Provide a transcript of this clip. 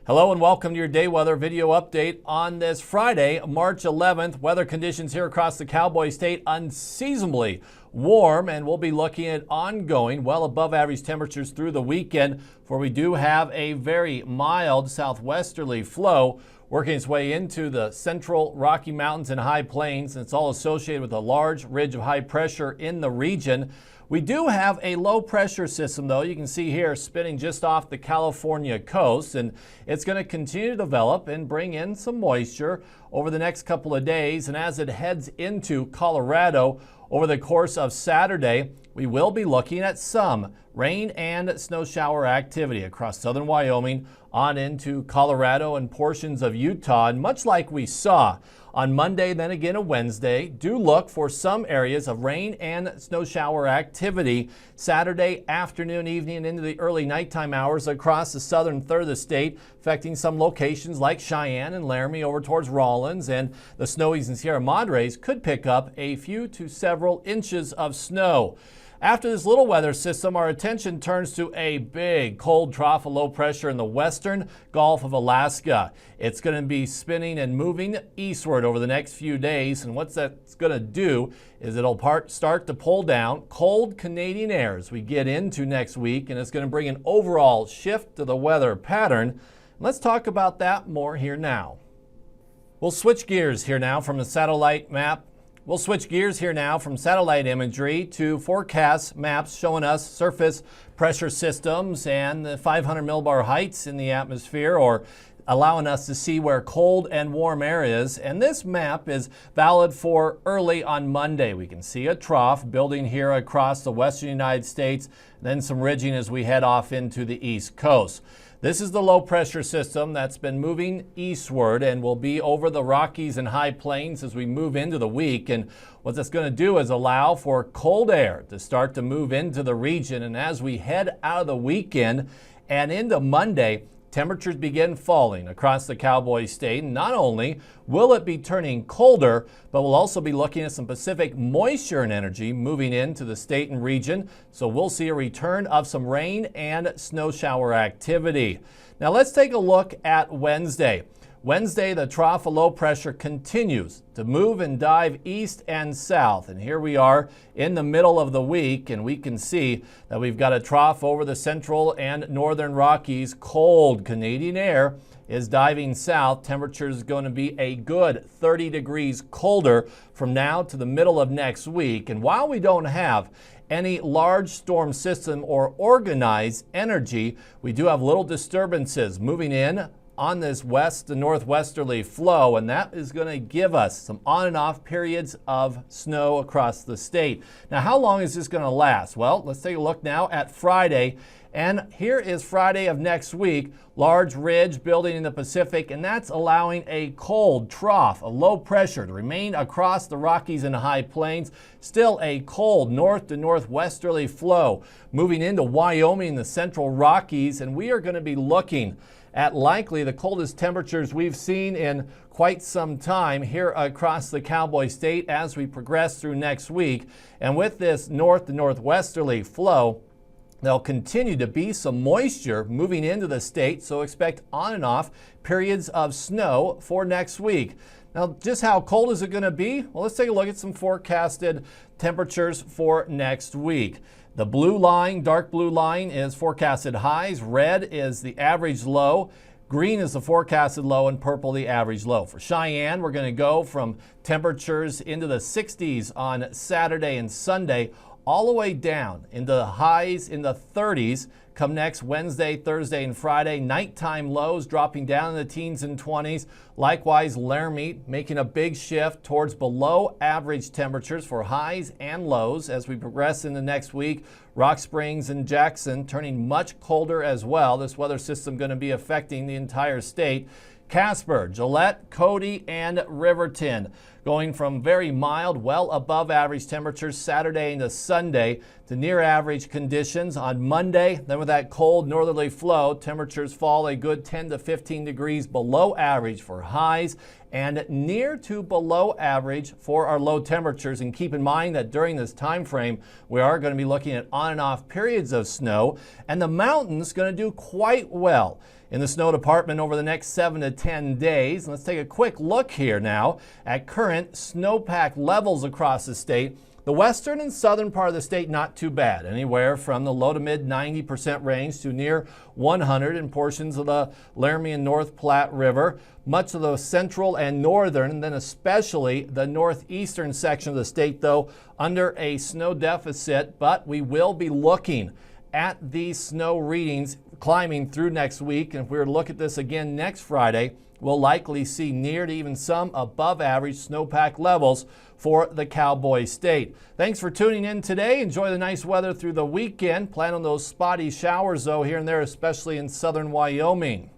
Hello and welcome to your day weather video update on this Friday, March 11th. Weather conditions here across the Cowboy State unseasonably warm, and we'll be looking at ongoing well above average temperatures through the weekend, for we do have a very mild southwesterly flow working its way into the central Rocky Mountains and high plains. And it's all associated with a large ridge of high pressure in the region. We do have a low pressure system, though, you can see here spinning just off the California coast, and it's going to continue to develop and bring in some moisture over the next couple of days. And as it heads into Colorado over the course of Saturday, we will be looking at some rain and snow shower activity across southern Wyoming on into Colorado and portions of Utah. And much like we saw on Monday, then again on Wednesday, do look for some areas of rain and snow shower activity Saturday afternoon, evening, and into the early nighttime hours across the southern third of the state, affecting some locations like Cheyenne and Laramie over towards Rawlins, and the Snowies and Sierra Madres could pick up a few to several inches of snow. After this little weather system, our attention turns to a big cold trough of low pressure in the western Gulf of Alaska. It's going to be spinning and moving eastward over the next few days, and what that's going to do is it'll start to pull down cold Canadian air as we get into next week, and it's going to bring an overall shift to the weather pattern. Let's talk about that more here now. We'll switch gears here now from a satellite map. We'll switch gears here now from satellite imagery to forecast maps showing us surface pressure systems and the 500 millibar heights in the atmosphere, or allowing us to see where cold and warm air is. And this map is valid for early on Monday. We can see a trough building here across the western United States, then some ridging as we head off into the east coast. This is the low pressure system that's been moving eastward and will be over the Rockies and high plains as we move into the week. And what that's going to do is allow for cold air to start to move into the region. And as we head out of the weekend and into Monday, temperatures begin falling across the Cowboy State. And not only will it be turning colder, but we'll also be looking at some Pacific moisture and energy moving into the state and region. So we'll see a return of some rain and snow shower activity. Now let's take a look at Wednesday. Wednesday, the trough of low pressure continues to move and dive east and south. And here we are in the middle of the week, and we can see that we've got a trough over the central and northern Rockies. Cold Canadian air is diving south. Temperature is going to be a good 30 degrees colder from now to the middle of next week. And while we don't have any large storm system or organized energy, we do have little disturbances moving in on this west to northwesterly flow, and that is going to give us some on and off periods of snow across the state. Now, how long is this going to last? Well, let's take a look now at Friday. And here is Friday of next week. Large ridge building in the Pacific, and that's allowing a cold trough of low pressure to remain across the Rockies and high plains. Still a cold north to northwesterly flow moving into Wyoming and the central Rockies, and we are going to be looking at likely the coldest temperatures we've seen in quite some time here across the Cowboy State as we progress through next week. And with this north to northwesterly flow, there'll continue to be some moisture moving into the state, so expect on and off periods of snow for next week. Now, just how cold is it going to be? Well, let's take a look at some forecasted temperatures for next week. The blue line, dark blue line, is forecasted highs. Red is the average low. Green is the forecasted low, and purple the average low. For Cheyenne, we're going to go from temperatures into the 60s on Saturday and Sunday, all the way down into the highs in the 30s come next Wednesday, Thursday, and Friday. Nighttime lows dropping down in the teens and 20s. Likewise, Laramie making a big shift towards below average temperatures for highs and lows as we progress into next week. Rock Springs and Jackson turning much colder as well. This weather system going to be affecting the entire state. Casper, Gillette, Cody, and Riverton. going from very mild, well above average temperatures Saturday into Sunday to near average conditions on Monday. Then with that cold northerly flow, temperatures fall a good 10 to 15 degrees below average for highs and near to below average for our low temperatures. And keep in mind that during this time frame, we are going to be looking at on and off periods of snow, and the mountains going to do quite well in the snow department over the next 7 to 10 days. Let's take a quick look here now at current snowpack levels across the state. The western and southern part of the state, not too bad, anywhere from the low to mid 90% range to near 100 in portions of the Laramie and North Platte River. Much of the central and northern, and then especially the northeastern section of the state, though, under a snow deficit, but we will be looking at these snow readings climbing through next week. And if we were to look at this again next Friday, we'll likely see near to even some above average snowpack levels for the Cowboy State. Thanks for tuning in today. Enjoy the nice weather through the weekend. Plan on those spotty showers, though, here and there, especially in southern Wyoming.